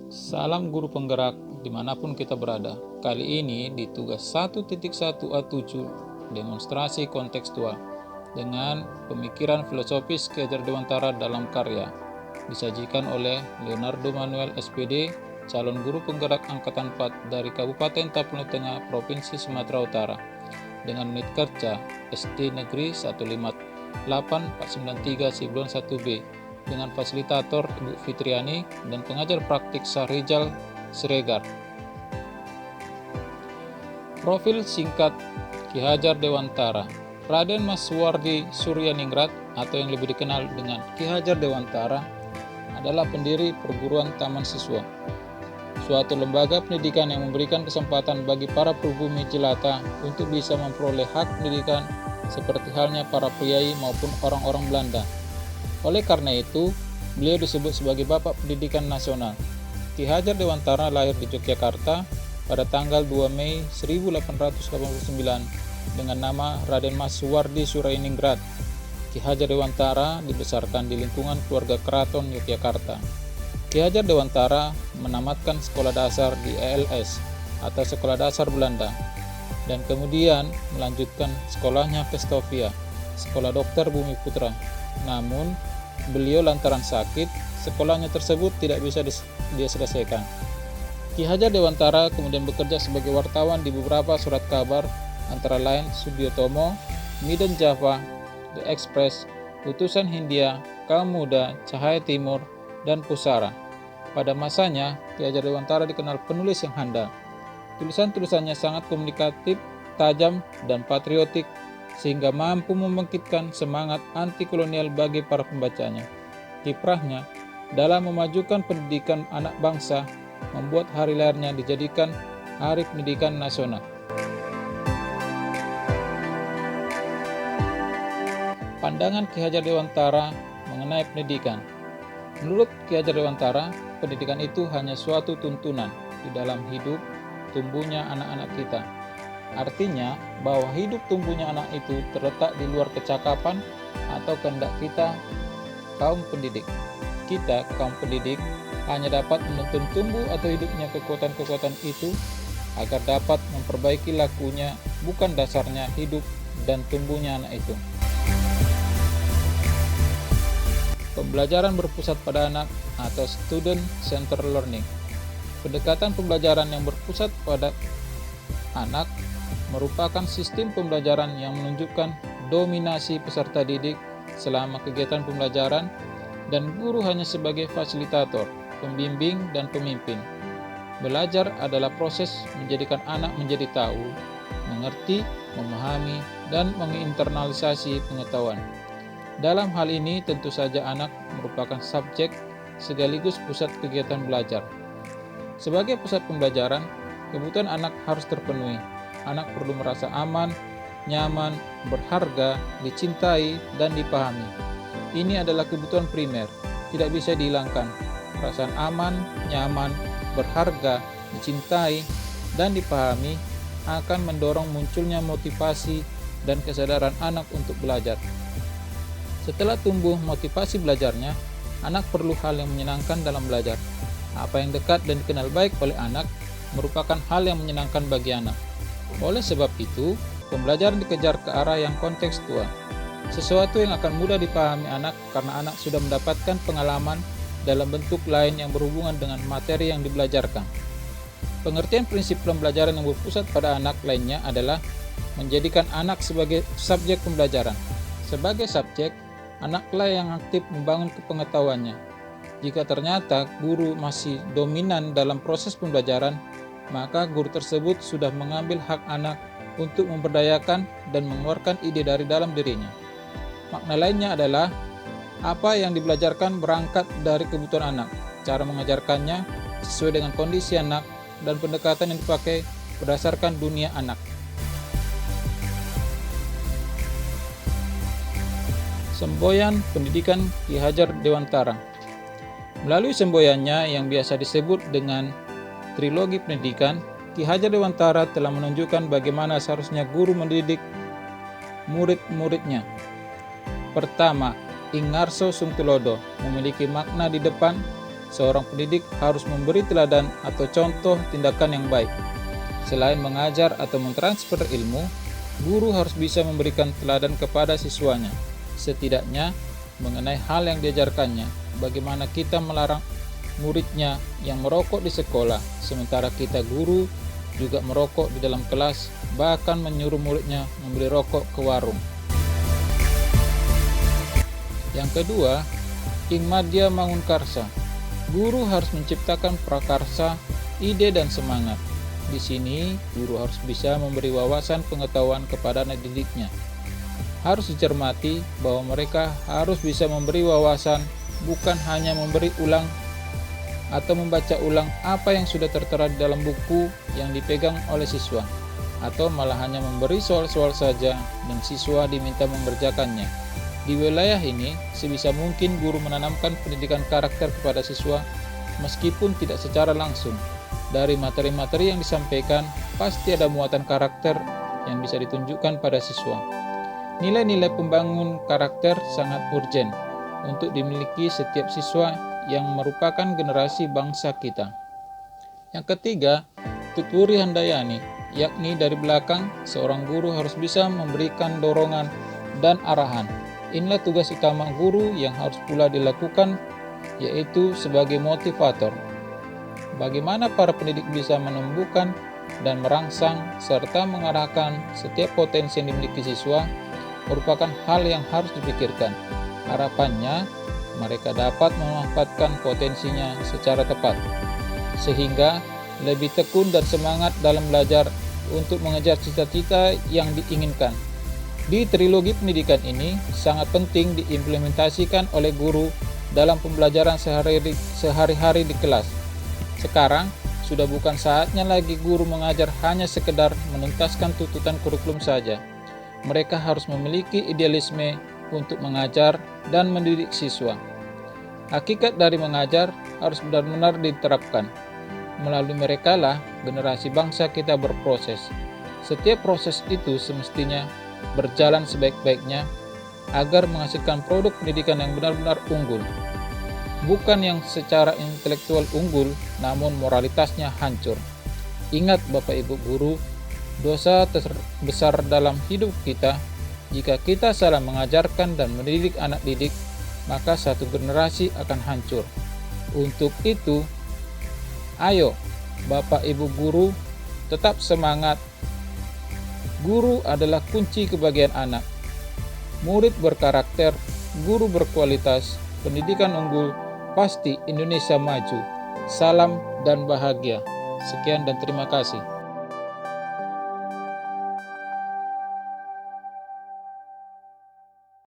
Salam guru penggerak dimanapun kita berada. Kali ini di tugas 1.1A7 demonstrasi kontekstual dengan pemikiran filosofis Ki Hajar Dewantara dalam karya disajikan oleh Leonardo Manuel SPD, calon guru penggerak angkatan 4 dari Kabupaten Tapanuli Tengah, Provinsi Sumatera Utara, dengan unit kerja SD Negeri 158-493 Siblon 1B, dengan fasilitator Ibu Fitriani dan pengajar praktik Syahrizal Siregar. Profil singkat Ki Hajar Dewantara. Raden Mas Suwardi Suryaningrat atau yang lebih dikenal dengan Ki Hajar Dewantara adalah pendiri perguruan Taman Siswa, suatu lembaga pendidikan yang memberikan kesempatan bagi para pribumi jelata untuk bisa memperoleh hak pendidikan seperti halnya para priai maupun orang-orang Belanda. Oleh karena itu, beliau disebut sebagai Bapak Pendidikan Nasional. Ki Hajar Dewantara lahir di Yogyakarta pada tanggal 2 Mei 1889 dengan nama Raden Mas Suwardi Suryaningrat. Ki Hajar Dewantara dibesarkan di lingkungan keluarga keraton Yogyakarta. Ki Hajar Dewantara menamatkan sekolah dasar di ELS atau Sekolah Dasar Belanda dan kemudian melanjutkan sekolahnya ke Stovia, Sekolah Dokter Bumi Putra. Namun, beliau lantaran sakit, sekolahnya tersebut tidak bisa diselesaikan. Ki Hajar Dewantara kemudian bekerja sebagai wartawan di beberapa surat kabar, antara lain Sudiotomo, Midden Java, The Express, Utusan Hindia, Kaum Muda, Cahaya Timur, dan Pusara. Pada masanya, Ki Hajar Dewantara dikenal penulis yang handal. Tulisan-tulisannya sangat komunikatif, tajam, dan patriotik, sehingga mampu membangkitkan semangat anti-kolonial bagi para pembacanya. Kiprahnya dalam memajukan pendidikan anak bangsa membuat hari lahirnya dijadikan Hari Pendidikan Nasional. Pandangan Ki Hajar Dewantara mengenai pendidikan. Menurut Ki Hajar Dewantara, pendidikan itu hanya suatu tuntunan di dalam hidup tumbuhnya anak-anak kita. Artinya bahwa hidup tumbuhnya anak itu terletak di luar kecakapan atau kehendak kita, kaum pendidik. Kita, kaum pendidik, hanya dapat menuntun tumbuh atau hidupnya kekuatan-kekuatan itu agar dapat memperbaiki lakunya, bukan dasarnya hidup dan tumbuhnya anak itu. Pembelajaran berpusat pada anak atau student centered learning. Pendekatan pembelajaran yang berpusat pada anak merupakan sistem pembelajaran yang menunjukkan dominasi peserta didik selama kegiatan pembelajaran dan guru hanya sebagai fasilitator, pembimbing, dan pemimpin. Belajar adalah proses menjadikan anak menjadi tahu, mengerti, memahami, dan menginternalisasi pengetahuan. Dalam hal ini tentu saja anak merupakan subjek sekaligus pusat kegiatan belajar. Sebagai pusat pembelajaran, kebutuhan anak harus terpenuhi. Anak perlu merasa aman, nyaman, berharga, dicintai, dan dipahami. Ini adalah kebutuhan primer, tidak bisa dihilangkan. Perasaan aman, nyaman, berharga, dicintai, dan dipahami akan mendorong munculnya motivasi dan kesadaran anak untuk belajar. Setelah tumbuh motivasi belajarnya, anak perlu hal yang menyenangkan dalam belajar. Apa yang dekat dan dikenal baik oleh anak merupakan hal yang menyenangkan bagi anak. Oleh sebab itu, pembelajaran dikejar ke arah yang kontekstual, sesuatu yang akan mudah dipahami anak karena anak sudah mendapatkan pengalaman dalam bentuk lain yang berhubungan dengan materi yang dibelajarkan. Pengertian prinsip pembelajaran yang berpusat pada anak lainnya adalah menjadikan anak sebagai subjek pembelajaran. Sebagai subjek, anaklah yang aktif membangun kepengetahuannya. Jika ternyata guru masih dominan dalam proses pembelajaran, maka guru tersebut sudah mengambil hak anak untuk memberdayakan dan mengeluarkan ide dari dalam dirinya. Makna lainnya adalah apa yang dibelajarkan berangkat dari kebutuhan anak, cara mengajarkannya sesuai dengan kondisi anak, dan pendekatan yang dipakai berdasarkan dunia anak. Semboyan pendidikan Ki Hajar Dewantara. Melalui semboyannya yang biasa disebut dengan trilogi pendidikan, Ki Hajar Dewantara telah menunjukkan bagaimana seharusnya guru mendidik murid-muridnya. Pertama, Ingarso Sungtulodo memiliki makna di depan seorang pendidik harus memberi teladan atau contoh tindakan yang baik. Selain mengajar atau mentransfer ilmu, guru harus bisa memberikan teladan kepada siswanya, setidaknya mengenai hal yang diajarkannya. Bagaimana kita melarang muridnya yang merokok di sekolah, sementara kita guru juga merokok di dalam kelas, bahkan menyuruh muridnya membeli rokok ke warung. Yang kedua, ing madya mangunkarsa. Guru harus menciptakan prakarsa, ide dan semangat. Di sini, guru harus bisa memberi wawasan pengetahuan kepada anak didiknya. Harus dicermati bahwa mereka harus bisa memberi wawasan, bukan hanya memberi ulang atau membaca ulang apa yang sudah tertera di dalam buku yang dipegang oleh siswa, atau malah hanya memberi soal-soal saja dan siswa diminta mengerjakannya. Di wilayah ini, sebisa mungkin guru menanamkan pendidikan karakter kepada siswa meskipun tidak secara langsung. Dari materi-materi yang disampaikan, pasti ada muatan karakter yang bisa ditunjukkan pada siswa. Nilai-nilai pembangun karakter sangat urgen untuk dimiliki setiap siswa yang merupakan generasi bangsa kita. Yang ketiga, tuturi handayani, yakni dari belakang, seorang guru harus bisa memberikan dorongan dan arahan. Inilah tugas utama guru yang harus pula dilakukan, yaitu sebagai motivator. Bagaimana para pendidik bisa menumbuhkan dan merangsang serta mengarahkan setiap potensi yang dimiliki siswa merupakan hal yang harus dipikirkan. Harapannya, mereka dapat memanfaatkan potensinya secara tepat, sehingga lebih tekun dan semangat dalam belajar untuk mengejar cita-cita yang diinginkan. Di trilogi pendidikan ini sangat penting diimplementasikan oleh guru dalam pembelajaran sehari-hari di kelas. Sekarang sudah bukan saatnya lagi guru mengajar hanya sekedar menuntaskan tuntutan kurikulum saja. Mereka harus memiliki idealisme untuk mengajar dan mendidik siswa. Hakikat dari mengajar harus benar-benar diterapkan. Melalui mereka lah generasi bangsa kita berproses. Setiap proses itu semestinya berjalan sebaik-baiknya agar menghasilkan produk pendidikan yang benar-benar unggul. Bukan yang secara intelektual unggul, namun moralitasnya hancur. Ingat Bapak Ibu Guru, dosa terbesar dalam hidup kita, jika kita salah mengajarkan dan mendidik anak didik, maka satu generasi akan hancur. Untuk itu, ayo Bapak Ibu Guru, tetap semangat. Guru adalah kunci kebahagiaan anak. Murid berkarakter, guru berkualitas, pendidikan unggul, pasti Indonesia maju. Salam dan bahagia. Sekian dan terima kasih.